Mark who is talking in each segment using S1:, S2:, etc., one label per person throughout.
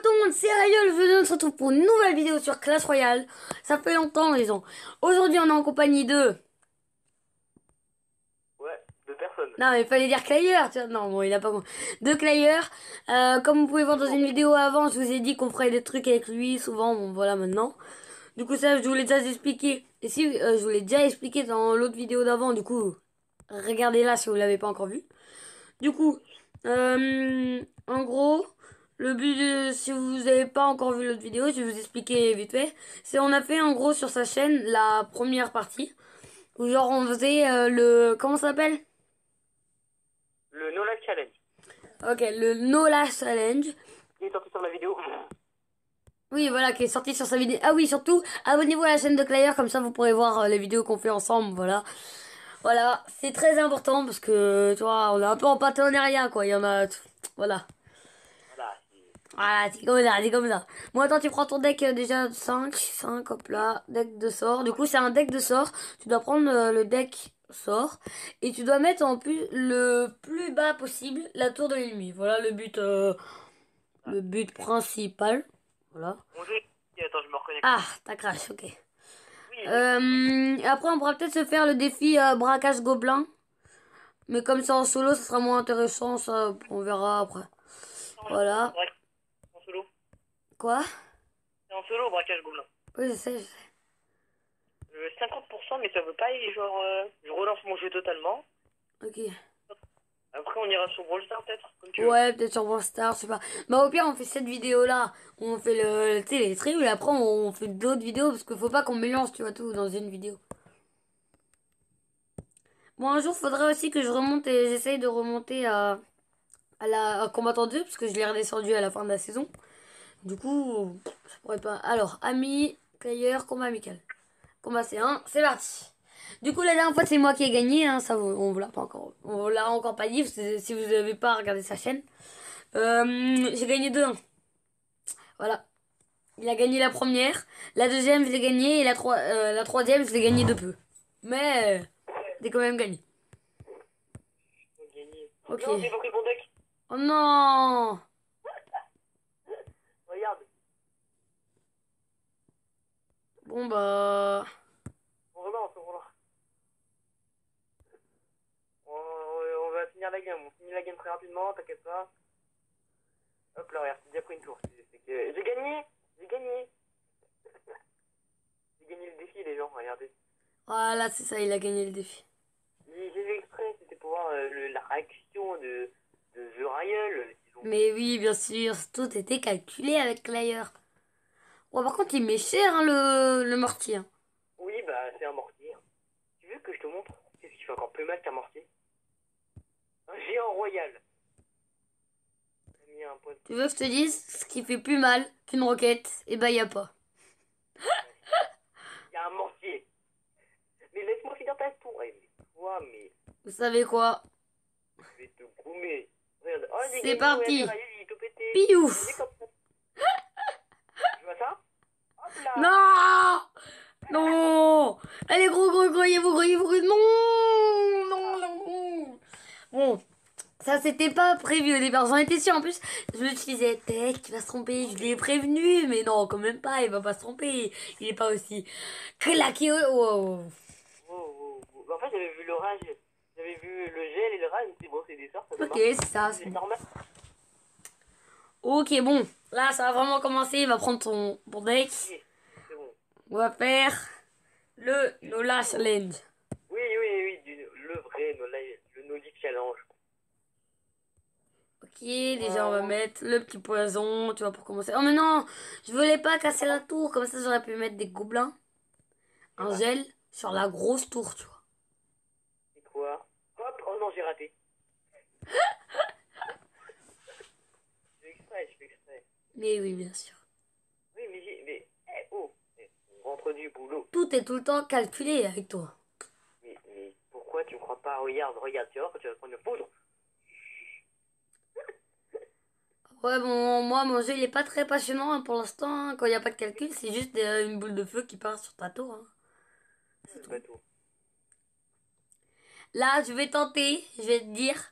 S1: tout le monde, c'est Aïeul, je se retrouve pour une nouvelle vidéo sur Clash Royale. Ça fait longtemps les gens. Aujourd'hui on est en compagnie de...
S2: Ouais, de personne.
S1: Non mais il fallait dire Clayer, tu vois. Non bon il a pas bon. De Clayer. Comme vous pouvez voir dans
S2: Toujours.
S1: une vidéo avant, je vous ai dit qu'on ferait des trucs avec lui souvent, bon voilà maintenant. Du coup ça je vous l'ai déjà expliqué. Et si je vous l'ai déjà expliqué dans l'autre vidéo d'avant, du coup regardez-la si vous l'avez pas encore vu. Du coup, en gros, le but, si vous n'avez pas encore vu l'autre vidéo, je vais vous expliquer vite fait. C'est on a fait en gros sur sa chaîne la première partie où genre on faisait le comment ça s'appelle?
S2: Le No Life Challenge.
S1: Ok, le No Lash Challenge.
S2: Il est sorti sur ma vidéo.
S1: Oui, voilà, qui est sorti sur sa vidéo. Ah oui, surtout, abonnez-vous à la chaîne de Claire, comme ça vous pourrez voir les vidéos qu'on fait ensemble, voilà. Voilà, c'est très important parce que, tu vois, on est un peu en partenariat, quoi. Il y en a, voilà.
S2: Voilà.
S1: Voilà, c'est comme ça, c'est comme ça. Bon, attends, tu prends ton deck déjà 5 hop là, deck de sort. Du coup, c'est un deck de sort. Tu dois prendre le deck sort et tu dois mettre en plus le plus bas possible la tour de l'ennemi. Voilà
S2: Ah,
S1: le but principal. Voilà.
S2: bonjour. Attends, je me reconnecte.
S1: Ah, t'as crash, ok.
S2: Oui, oui.
S1: Après, on pourra peut-être se faire le défi braquage gobelin. Mais comme c'est en solo, ça sera moins intéressant, ça, on verra après. Voilà.
S2: En solo.
S1: Quoi?
S2: C'est en solo au braquage gobelin.
S1: Oui, je sais, je sais.
S2: 50%, mais ça veut pas aller, genre, je relance mon jeu totalement.
S1: Ok.
S2: Après, on ira sur Brawl Stars, peut-être, comme tu veux.
S1: Ouais, peut-être sur Brawl Stars, je sais pas. Bah au pire, on fait cette vidéo-là, où on fait tu sais, les streams, et après on fait d'autres vidéos, parce qu'il faut pas qu'on mélange, tu vois, tout dans une vidéo. Bon, un jour, faudrait aussi que je remonte et j'essaye de remonter à Combattant 2, parce que je l'ai redescendu à la fin de la saison. Du coup, ça pourrait pas... Alors, ami, player, combat amical. Combat C1, c'est parti. Du coup, la dernière fois, c'est moi qui ai gagné, hein, ça, on vous l'a pas encore... On vous l'a encore pas dit, parce que si vous avez pas regardé sa chaîne. J'ai gagné 2-1. Voilà. Il a gagné la première. La deuxième, je l'ai gagnée. Et la troisième, je l'ai gagnée de peu. Mais, j'ai quand même gagné.
S2: On va gagner.
S1: Ok.
S2: Non, j'ai pas pris mon deck.
S1: Oh non!
S2: Regarde.
S1: Bon bah...
S2: On relance, on relance. On va finir la game. On finit la game très rapidement, t'inquiète pas. Hop là, regarde, j'ai déjà pris une tour. J'ai gagné. J'ai gagné. J'ai gagné le défi, les gens, regardez.
S1: Voilà, c'est ça, il a gagné le défi.
S2: J'ai fait exprès, c'était pour voir la réaction de The Riot, disons.
S1: Mais oui, bien sûr, tout était calculé avec Clayer. Bon, par contre, il met cher, hein, le mortier, hein.
S2: Oui, bah, c'est un mortier. Tu veux que je te montre qu'est-ce qui fait encore plus mal qu'un mortier? Un géant royal. J'ai mis un point de...
S1: Tu veux que je te dise ce qui fait plus mal qu'une roquette? Eh ben, y a pas.
S2: Il y a un mortier. Mais laisse-moi finir ta tour. Eh, mais toi, mais
S1: Vous savez quoi?
S2: je vais te goumer. Regarde. Oh, j'ai
S1: C'est
S2: gagné, regardez,
S1: parti!
S2: Riot, il est tout pété. Regardez
S1: Piouf!
S2: comme ça. Tu vois ça? Hop là.
S1: Non! Non! Allez, gros, gros, gros, non! Non,
S2: Ah,
S1: non! Bon, ça c'était pas prévu au départ, j'en étais sûre. En plus, je me disais, Tech, il va se tromper, je
S2: non,
S1: l'ai
S2: mais...
S1: prévenu, mais non, quand même pas, il va pas se tromper. Il est pas aussi claqué. Wow.
S2: Wow, wow, wow. Bah, en fait, j'avais vu l'orage. J'avais vu le gel et le rage. Je me suis dit, bon, c'est des sorts, ça doit
S1: Ok,
S2: marcher.
S1: c'est ça, c'est
S2: C'est
S1: bon.
S2: normal.
S1: Ok, bon, là ça va vraiment commencer, il va prendre ton deck.
S2: Oui, c'est bon.
S1: On va faire le Lola Challenge.
S2: Oui, oui, oui, le vrai, le No Leaf Challenge.
S1: Ok, déjà on va mettre le petit poison, tu vois, pour commencer. Oh mais non, je voulais pas casser la tour, comme ça j'aurais pu mettre des gobelins,
S2: C'est
S1: un
S2: vrai.
S1: gel sur la grosse tour, tu vois.
S2: C'est quoi? Hop, oh non, j'ai raté. Je fais exprès, je fais exprès.
S1: Mais oui, bien sûr.
S2: Oui, oh, on rentre du boulot.
S1: Tout est tout le temps calculé avec toi.
S2: Mais pourquoi tu me crois pas? Regarde, regarde, tu vois, quand tu vas prendre une poudre.
S1: Ouais, bon, moi, mon jeu, il est pas très passionnant hein, pour l'instant. Hein. Quand il n'y a pas de calcul, c'est juste une boule de feu qui part sur ta tour. Hein. C'est
S2: Le
S1: tout.
S2: bateau.
S1: Là, je vais tenter, je vais te dire,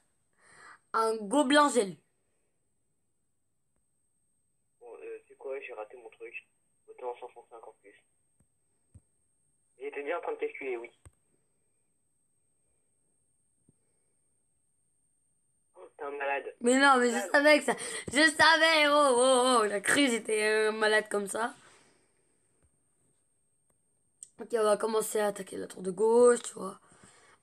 S1: un gobelin gel.
S2: Bon, ouais, j'ai raté mon truc. Autant s'enfoncer encore plus. Il était bien en train de calculer, oui. Oh, t'es un malade.
S1: Mais non, mais je
S2: Malade.
S1: savais que ça... Je savais, oh, oh, oh, j'ai cru que j'étais malade comme ça. Ok, on va commencer à attaquer la tour de gauche, tu vois.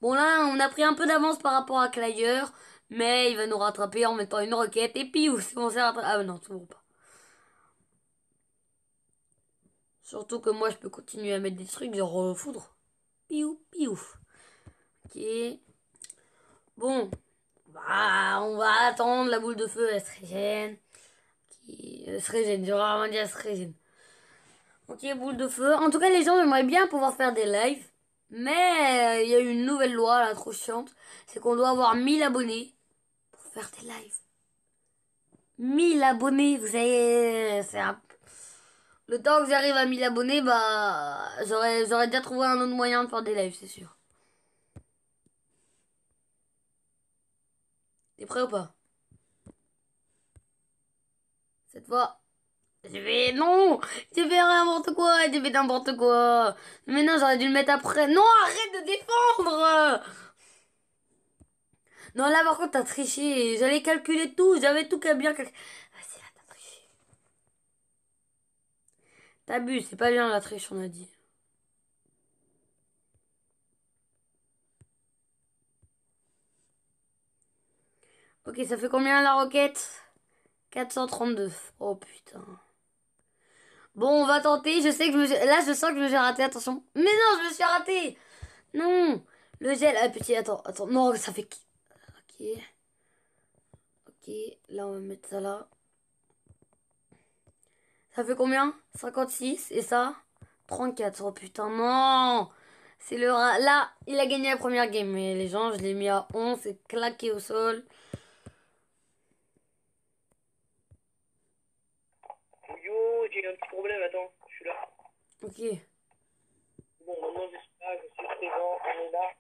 S1: Bon, là, on a pris un peu d'avance par rapport à Clayer, mais il va nous rattraper en mettant une roquette, et puis, c'est bon, c'est rattrapé. Ah non, toujours pas. Surtout que moi, je peux continuer à mettre des trucs, genre foudre. Piou, piou. Ok. Bon, bah, on va attendre la boule de feu, elle se régène. Elle se régène, j'ai vraiment dit elle se régène. Ok, boule de feu. En tout cas, les gens aimeraient bien pouvoir faire des lives. Mais il y a eu une nouvelle loi, là, trop chiante. C'est qu'on doit avoir 1000 abonnés pour faire des lives. 1000 abonnés, vous savez, c'est un... Le temps que j'arrive à 1000 abonnés, bah, j'aurais déjà trouvé un autre moyen de faire des lives, c'est sûr. T'es prêt ou pas? Cette fois, j'ai fait... Non! J'ai fait n'importe quoi, j'ai fait n'importe quoi. Mais non, j'aurais dû le mettre après. Non, arrête de défendre! Non, là, par contre, t'as triché. J'allais calculer tout, j'avais tout qu'à bien calculer. Vas-y, là, t'as triché. T'abuses, c'est pas bien la triche, on a dit. Ok, ça fait combien la roquette? 432. Oh putain. Bon, on va tenter. Je sais que je me suis... Là, je sens que je me suis raté. Attention. Mais non, je me suis raté. Non. Le gel. Ah, petit, attends, attends. Non, ça fait... Ok. Ok. Là, on va mettre ça là. Ça fait combien? 56. Et ça? 34. Oh putain, non. C'est le rat. Là, il a gagné la première game. Mais les gens, je l'ai mis à 11. C'est claqué au sol.
S2: Yo, j'ai eu un petit problème, attends, je suis là.
S1: Ok.
S2: Bon, maintenant je suis là, je suis présent, on est là.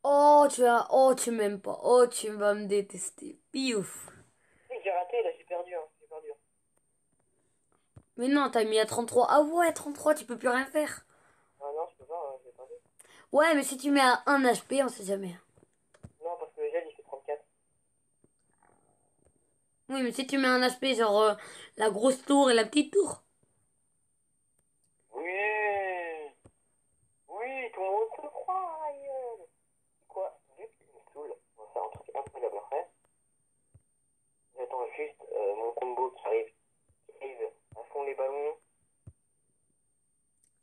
S1: Oh, tu as... Oh, tu m'aimes pas. Oh, tu vas me détester. Piouf.
S2: Tu sais que j'ai raté, là, j'ai perdu, hein, j'ai perdu.
S1: Mais non, t'as mis à 33. Ah ouais, 33, tu peux plus rien faire.
S2: Ah non, je peux pas, hein, j'ai perdu.
S1: Ouais, mais si tu mets à 1 HP, on sait jamais.
S2: Non, parce que le gel, il fait 34.
S1: Oui, mais si tu mets un HP, genre la grosse tour et la petite tour.
S2: Oui, oui, tout le monde se croit, aïe. Quoi? Vu qu'il me saoule, on va faire un truc incroyable après. J'attends juste mon combo qui arrive à fond les ballons.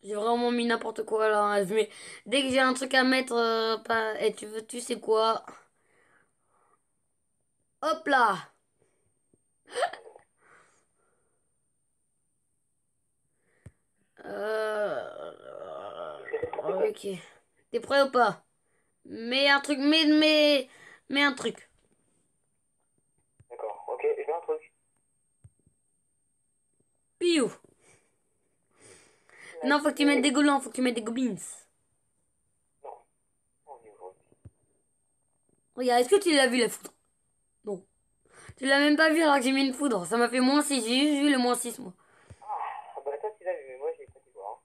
S1: J'ai vraiment mis n'importe quoi là, hein. Mais dès que j'ai un truc à mettre, pas... Et tu veux, tu sais quoi? Hop là! Ok. T'es prêt ou pas? Mets un truc, mets un truc.
S2: D'accord, ok, je vais un truc.
S1: Piou! Non, faut que tu mettes des goblins, faut que tu mettes des goblins.
S2: Non, on y va.
S1: Regarde, est-ce que tu l'as vu la foudre? Non. Tu l'as même pas vu alors que j'ai mis une foudre. Ça m'a fait -6. J'ai juste vu le -6, moi.
S2: Ah bah ça tu l'as vu, mais moi j'ai pas dû voir.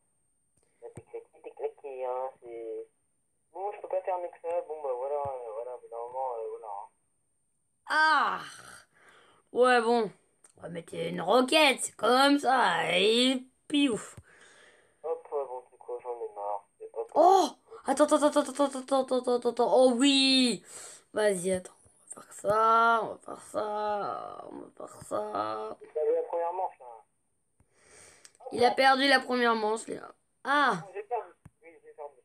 S2: Là t'es claqué, hein, c'est... Bon, je peux pas faire mieux que ça, bon bah voilà, voilà, au bout d'un moment, voilà. Hein.
S1: Ah! Ouais, bon. On va mettre une roquette, c'est comme ça. Et piouf.
S2: Hop, bon c'est quoi, j'en ai marre. Hop,
S1: Oh! Attends, attends, attends, attends, attends, attends, attends, attends, attends. Oh oui! Vas-y, attends. On va faire ça, on va faire ça, on va faire ça.
S2: j'ai perdu la première manche là.
S1: Il a perdu la première manche, là. Ah!
S2: J'ai perdu. Oui, j'ai perdu.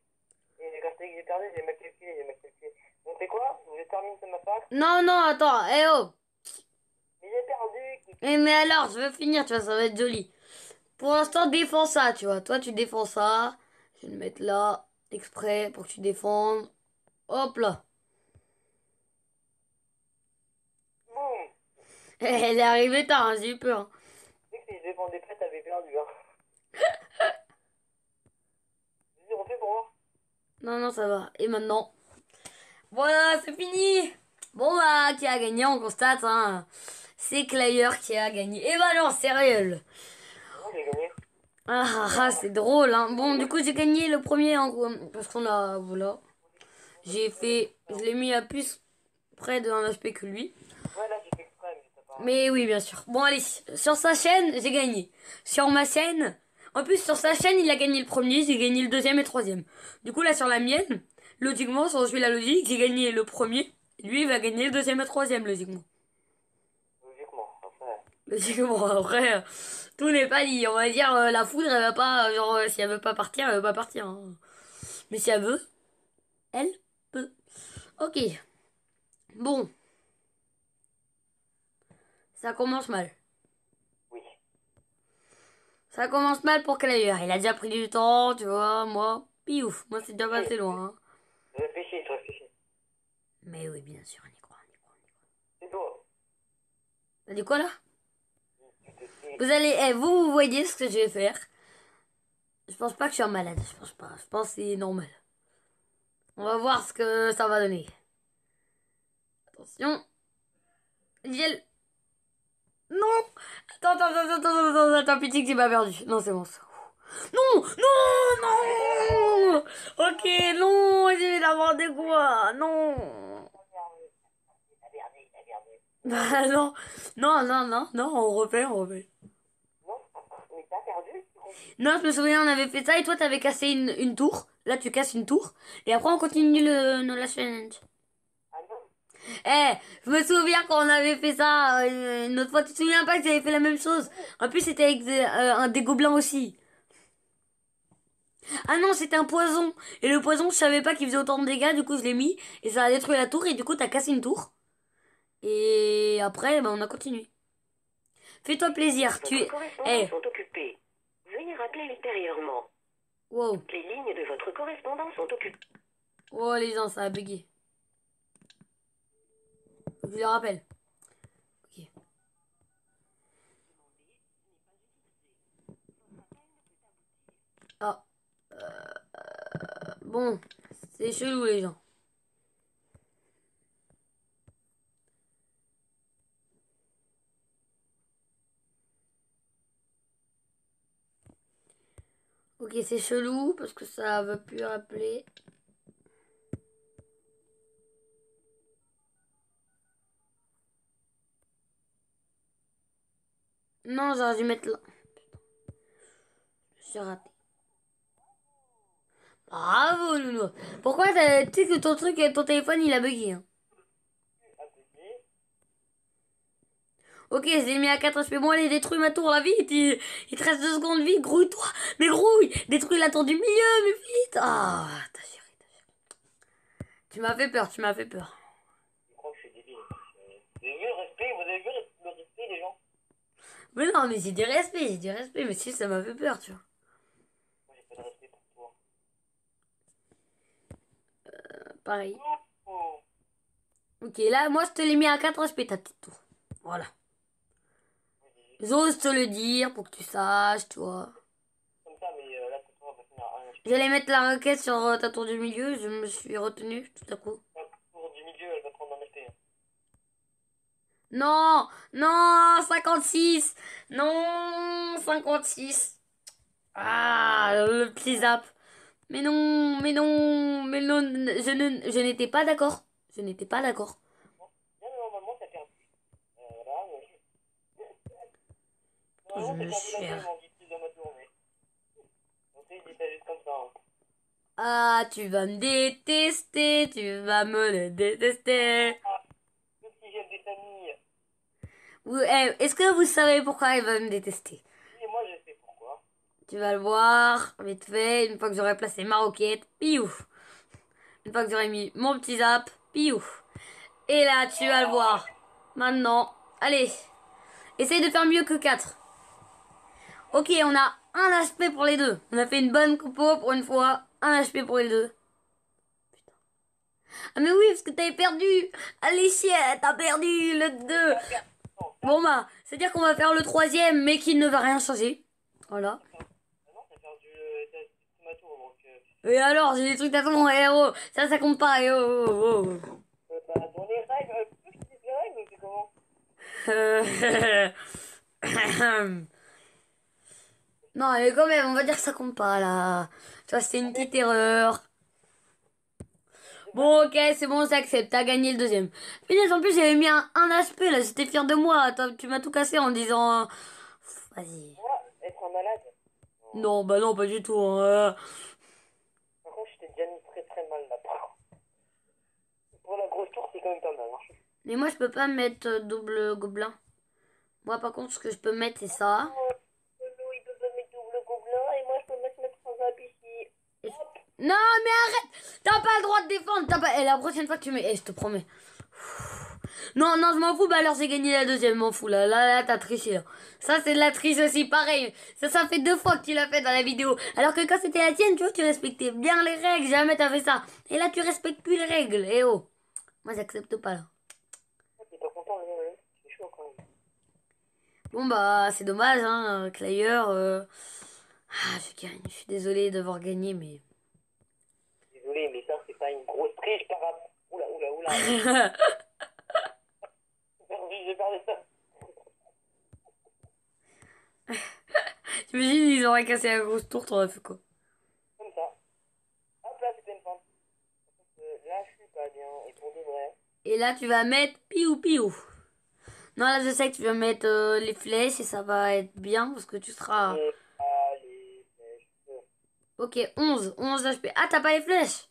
S2: Et quand je t'ai dit que j'ai perdu, j'ai mal calculé, j'ai mal calculé. Donc c'est quoi? Je termine ce massacre.
S1: Non, non, attends. Eh oh!
S2: Mais j'ai perdu.
S1: Eh, mais alors, je veux finir, tu vois, ça va être joli. Pour l'instant, défends ça, tu vois. Toi, tu défends ça. Je vais le mettre là, exprès, pour que tu défendes. Hop là.
S2: Boum.
S1: Elle est arrivée tard, hein, j'ai eu peur. Hein.
S2: Tu sais que si je défendais pas, t'avais perdu, hein. Vas-y, refais pour voir.
S1: Non, non, ça va. Et maintenant? Voilà, c'est fini. Bon, bah, qui a gagné, on constate, hein. C'est Clayer qui a gagné. Et bah non, c'est réel. Ah, ah, ah, c'est drôle, hein. Bon, du coup, j'ai gagné le premier, en gros, parce qu'on a, voilà. Je l'ai mis à plus près d'un HP que lui.
S2: Ouais, là, j'ai fait exprès, mais t'as pas.
S1: Mais oui, bien sûr. Bon, allez, sur sa chaîne, j'ai gagné. Sur ma chaîne, en plus, sur sa chaîne, il a gagné le premier, j'ai gagné le deuxième et le troisième. Du coup, là, sur la mienne, logiquement, si on suit la logique, j'ai gagné le premier. Lui, il va gagner le deuxième et le troisième, logiquement.
S2: Logiquement, après.
S1: Logiquement, après, tout n'est pas dit. On va dire, la foudre, elle va pas, genre, si elle veut pas partir, elle veut pas partir, hein. Mais si elle veut, elle peut. Ok. Bon, ça commence mal.
S2: Oui.
S1: Ça commence mal pour Claire. Il a déjà pris du temps, tu vois. Moi, piouf. Moi, c'est déjà passé loin, hein.
S2: Réfléchis, réfléchis.
S1: Mais oui, bien sûr, on y croit, on y croit.
S2: C'est toi.
S1: T'as dit quoi là?
S2: Tu te sais.
S1: Vous allez, vous voyez ce que je vais faire. Je pense pas que je suis un malade. Je pense pas. Je pense que c'est normal. On va voir ce que ça va donner. Attention. Gel. Non! Attends, pitié que j'ai pas perdu. Non, c'est bon ça. Non! Non! Non! Ok, non! J'ai n'importe quoi! Non!
S2: T'as perdu, t'as perdu.
S1: Bah non, non, on refait, on refait.
S2: Non, mais t'as perdu, tu comprends.
S1: Non, je me souviens, on avait fait ça et toi t'avais cassé une tour. Là, tu casses une tour. Et après, on continue la challenge.
S2: Ah non.
S1: Je me souviens quand on avait fait ça une autre fois. Tu te souviens pas que j'avais fait la même chose? En plus, c'était avec des gobelins aussi. Ah non, c'était un poison. Et le poison, je savais pas qu'il faisait autant de dégâts. Du coup, je l'ai mis. Et ça a détruit la tour. Et du coup, t'as cassé une tour. Et après, on a continué. Fais-toi plaisir.
S3: Votre correspondants
S1: Eh,
S3: sont occupés. Veuillez rappeler ultérieurement.
S1: wow.
S3: Les lignes de votre correspondant sont occupées.
S1: Oh, les gens, ça a bugué. Faut que je le rappelle. Ok. Ah, bon, c'est chelou les gens. Ok, c'est chelou parce que ça va plus rappeler. Non, j'aurais dû mettre là. J'ai raté. Bravo, Nounou. Pourquoi tu sais que ton truc, ton téléphone, il a bugué, hein. Ok, je l'ai mis à 4 HP. Bon, allez, détruis ma tour, là, vite. Il te reste 2 secondes, vite. Grouille-toi. Mais grouille. Détruis la tour du milieu, mais vite. Ah, t'as géré, t'as géré. Tu m'as fait peur, tu m'as fait peur.
S2: Je crois que je suis débile. Vous avez vu le respect? Vous avez vu le respect des gens?
S1: Mais non, mais j'ai des respects. Mais si, ça m'a fait peur, tu vois.
S2: Moi, j'ai pas de respect pour toi.
S1: Pareil.
S2: Oh.
S1: Ok, là, moi, je te l'ai mis à 4 HP, ta petite tour. Voilà. J'ose te le dire pour que tu saches, toi.
S2: Comme ça, mais là, tout le monde va finir à 1 HP.
S1: J'allais mettre la requête sur ta tour du milieu, je me suis retenue tout à coup.
S2: La tour du milieu, elle va prendre un HP.
S1: Non, non, 56. Non, 56. Ah, le petit zap. Mais non, mais non, mais non, je n'étais pas d'accord. Je n'étais pas d'accord.
S2: Bien, normalement, t'as perdu. Là,
S1: Je
S2: normalement, t'as
S1: me
S2: perdu la
S1: suis...
S2: game en dit dans ma tournée. Donc, il dit ça juste comme ça. Hein.
S1: Ah, tu vas me détester, tu vas me le détester.
S2: Ah, le petit j'aime des familles.
S1: Est-ce que vous savez pourquoi il va me détester?
S2: Et moi, je sais pourquoi.
S1: Tu vas le voir, vite fait, une fois que j'aurai placé ma roquette, piouf. Une fois que j'aurai mis mon petit zap, piouf. Et là, tu vas le voir. Maintenant, allez, essaye de faire mieux que 4. Ok, on a un HP pour les deux. On a fait une bonne compo pour une fois. Un HP pour les deux. Ah mais oui, parce que t'avais perdu. Allez, chier, t'as perdu le 2. Bon bah, c'est-à-dire qu'on va faire le troisième, mais qu'il ne va rien changer. Voilà.
S2: Ah non, t'as perdu ma tour. Donc,
S1: Et alors, j'ai des trucs d'attendre, héros. Ça compte pas, héros.
S2: bah, dans les règles, tu veux que je te dise les règles ou c'est comment?
S1: Euh... Non, mais quand même, on va dire que ça compte pas, là. Tu vois, c'était une petite erreur. Bon, ok, c'est bon, j'accepte. T'as gagné le deuxième. Punaise, en plus, j'avais mis un HP, là. J'étais fier de moi. Tu m'as tout cassé en disant... Vas-y.
S2: Moi, être un malade. Non.
S1: Non, bah non, pas du tout, hein.
S2: Par contre, je t'ai déjà mis très très mal là. Par contre. Pour la grosse tour, c'est quand même pas mal. Hein.
S1: Mais moi, je peux pas mettre double gobelin. Moi, par contre, ce que je peux mettre, c'est ça.
S2: Il peut pas mettre double gobelin et moi je peux mettre un zap ici. Hop.
S1: Non, mais arrête! T'as pas le droit de défendre. T'as pas... Et la prochaine fois que tu mets... Eh, je te promets. Non, non, je m'en fous. Bah alors, j'ai gagné la deuxième. M'en fous. Là, t'as triché. Là. Ça, c'est de la triche aussi. Pareil. Ça fait 2 fois que tu l'as fait dans la vidéo. Alors que quand c'était la tienne, tu vois, tu respectais bien les règles. Jamais t'as fait ça. Et là, tu respectes plus les règles. Eh oh. Moi, j'accepte pas, là.
S2: T'es pas content, le c'est chaud quand même.
S1: Bon, bah, c'est dommage, hein, Clayer. Ah, je gagne. Je suis désolée d'avoir gagné, mais...
S2: Désolé, mais ça c'est pas une grosse triche par rapport. Oula, oula, oula. J'ai perdu ça.
S1: T'imagines, ils auraient cassé la grosse tour, t'aurais fait quoi?
S2: Comme ça. Hop là, c'était une fente. Là, je suis pas bien. Et pour de vrai.
S1: Et là, tu vas mettre piou piou. Non, là, je sais que tu vas mettre les flèches et ça va être bien parce que tu seras...
S2: Et allez,
S1: Ok, 11 HP. Ah, t'as pas les flèches?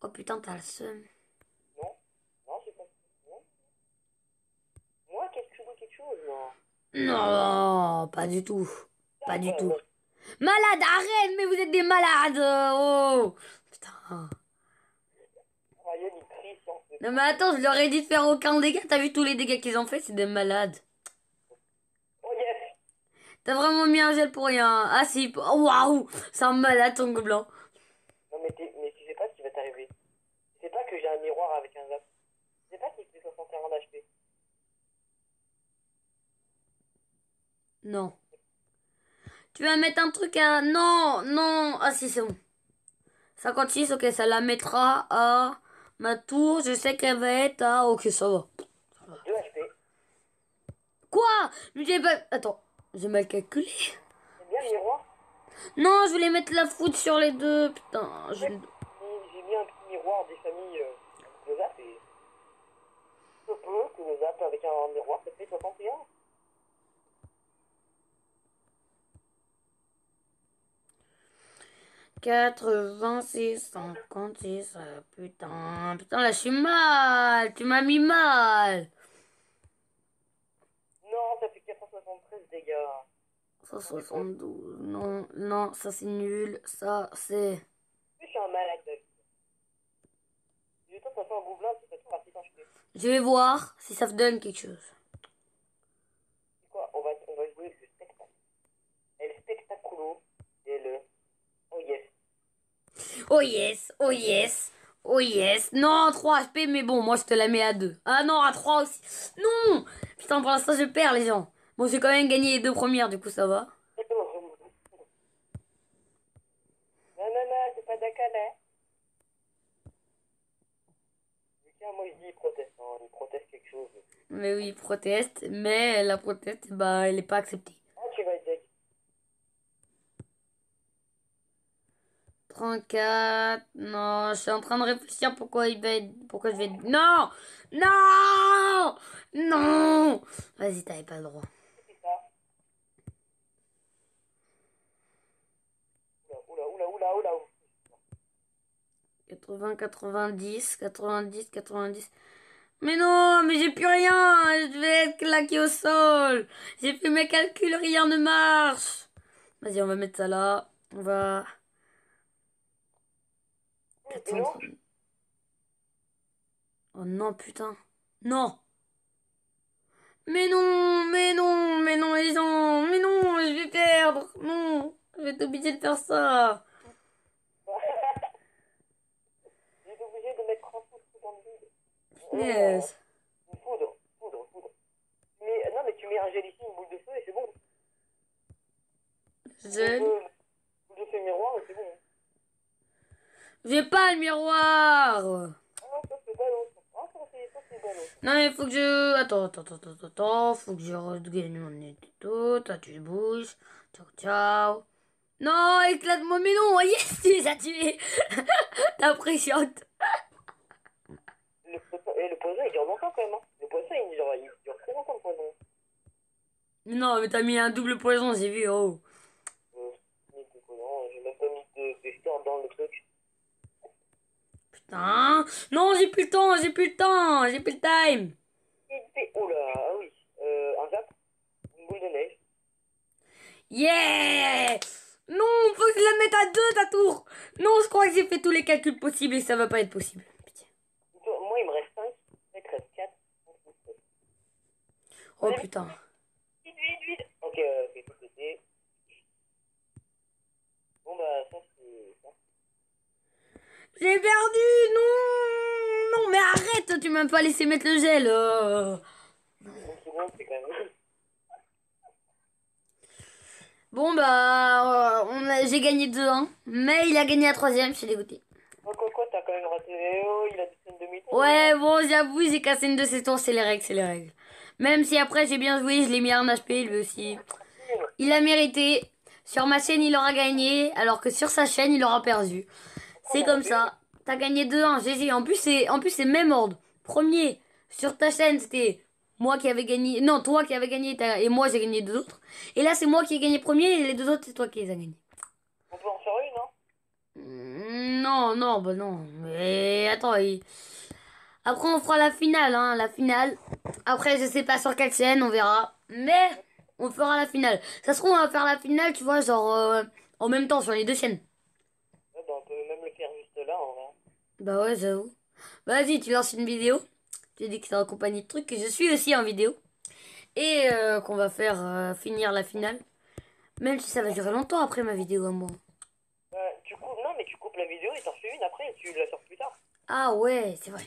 S1: Oh putain, t'as le seum.
S2: non, non, c'est pas. Non. Moi, qu'est-ce que tu veux quelque chose, non?
S1: Non, pas du tout. Pas du
S2: Ouais,
S1: tout.
S2: ouais.
S1: Malade, arrête, mais vous êtes des malades. Oh. Putain.
S2: Ryan, il crie sans se.
S1: Non mais attends, je leur ai dit de faire aucun dégât. T'as vu tous les dégâts qu'ils ont fait? C'est des malades.
S2: Oh yes!
S1: T'as vraiment mis un gel pour rien. Ah si. Oh, waouh. C'est un malade ton gobelin.
S2: Non, mais tu sais pas ce qui va t'arriver. Tu sais pas que j'ai un miroir avec un zap. Tu sais pas qu'il fait 61 d'HP.
S1: Non. Tu vas mettre un truc à... Non, non. Ah si, c'est bon. 56, ok, ça la mettra à ma tour. Je sais qu'elle va être à... Ok, ça va.
S2: 2 HP.
S1: Quoi? Mais j'ai pas... Attends, j'ai mal calculé.
S2: C'est bien le miroir?
S1: Non, je voulais mettre la foudre sur les deux. Putain,
S2: J'ai mis un petit miroir des familles avec le zap et. Je peux que le zap avec un miroir, ça fait 61.
S1: 86, 56, putain, putain, là, je suis mal. Tu m'as mis mal.
S2: Non, ça fait 473 dégâts.
S1: 172, non, non, ça c'est nul. Ça, c'est...
S2: Je suis un malade, David. Du temps, ça fait un gobelin, ça fait partie d'un HP.
S1: Je vais voir si ça te donne quelque chose.
S2: C'est quoi? On va jouer le spectacle. Et le spectaculo. Et le. Oh yes.
S1: Oh yes, oh yes, oh yes. Non, 3 HP, mais bon, moi je te la mets à 2. Ah non, à 3 aussi. Non. Putain, pour l'instant je perds les gens. Bon, j'ai quand même gagné les 2 premières, du coup ça va.
S2: Non, non, non, c'est pas d'accord, hein. Lucas, moi je dis il proteste, hein. Il proteste quelque chose.
S1: Mais oui, proteste, mais la proteste, bah, elle est pas acceptée.
S2: Ah, tu vas être deck.
S1: 34, non, je suis en train de réfléchir pourquoi il va être, pourquoi je vais être... Non! Non! Non! Vas-y, t'avais pas le droit.
S2: C'est ça. Oula, oula, oula, oula, oula.
S1: 80, 90, 90, 90. Mais non, mais j'ai plus rien. Je vais être claqué au sol. J'ai fait mes calculs, rien ne marche. Vas-y, on va mettre ça là. On va...
S2: Et non?
S1: 430. Oh non, putain. Non. Mais non, mais non, mais non, les gens. Mais non, je vais perdre. Non, je vais être obligé de faire ça.
S2: J'ai été obligé de mettre un foudre dans le vide.
S1: Yes.
S2: Une foudre, foudre, foudre. Mais non, mais tu mets un gel ici, une boule de feu et c'est bon.
S1: Gel.
S2: Boule de feu miroir et c'est bon.
S1: J'ai pas le miroir.
S2: Ah non, ça c'est ballot. Ah, ça c'est ballot.
S1: Non, mais faut que je... Attends. Faut que je regagne mon étau. Toi, tu bouges. Ciao. Non, éclate-moi, mais non. Yes, tu les as tués. T'impressionnes.
S2: Et le poison, il dure longtemps quand même. Hein. Le poison, il dure très longtemps, le poison.
S1: Non, mais t'as mis un double poison, j'ai vu. Oh.
S2: J'ai même pas mis de star dans le truc.
S1: Putain. Non, j'ai plus le temps. J'ai plus le time.
S2: Oh là, ah oui. Un zap, une boule de neige.
S1: Yeah. Non, faut que je la mette à 2 ta tour. Non, je crois que j'ai fait tous les calculs possibles et ça va pas être possible. Pitié.
S2: Moi, il me reste 5. Il me reste 4.
S1: Oh putain.
S2: Vite. Ok, c'est tout pété. Bon, bah, ça, c'est ça.
S1: J'ai perdu. Non, mais arrête, tu m'as pas laissé mettre le gel.
S2: Une seconde, c'est quand même.
S1: Bon, bah, j'ai gagné 2-1, mais il a gagné la troisième, je suis dégoûté.
S2: Quoi, t'as quand même raté. Oh, il a fait une demi-tour.
S1: Ouais, bon, j'avoue, j'ai cassé une de ses tours, c'est les règles. Même si après j'ai bien joué, je l'ai mis à un HP, lui aussi. Il a mérité. Sur ma chaîne, il aura gagné, alors que sur sa chaîne, il aura perdu. C'est comme ça. T'as gagné 2-1, GG. En plus, c'est même ordre. Premier, sur ta chaîne, c'était moi qui avais gagné. Non, toi qui avais gagné et moi j'ai gagné 2 autres. Et là, c'est moi qui ai gagné premier et les 2 autres, c'est toi qui les as gagnés.
S2: On peut en faire une, non?
S1: Non, bah non. Mais attends, après on fera la finale, hein, la finale. Après, je sais pas sur quelle chaîne, on verra. Mais on fera la finale. Ça se trouve, on va faire la finale, tu vois, genre en même temps sur les 2 chaînes.
S2: Ouais, bah, on peut même le faire juste là, en vrai.
S1: Bah ouais, j'avoue. Vas-y, tu lances une vidéo. Tu dis que t'es en compagnie de trucs, que je suis aussi en vidéo. Et qu'on va faire finir la finale. Même si ça va durer longtemps après ma vidéo à moi.
S2: Non, mais tu coupes la vidéo et t'en fais une après et tu la sors plus tard.
S1: Ah ouais, c'est vrai.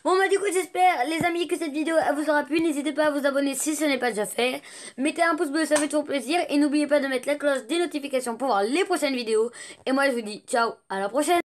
S1: Bon bah du coup j'espère les amis que cette vidéo vous aura plu. N'hésitez pas à vous abonner si ce n'est pas déjà fait. Mettez un pouce bleu, ça fait toujours plaisir. Et n'oubliez pas de mettre la cloche des notifications pour voir les prochaines vidéos. Et moi je vous dis ciao, à la prochaine.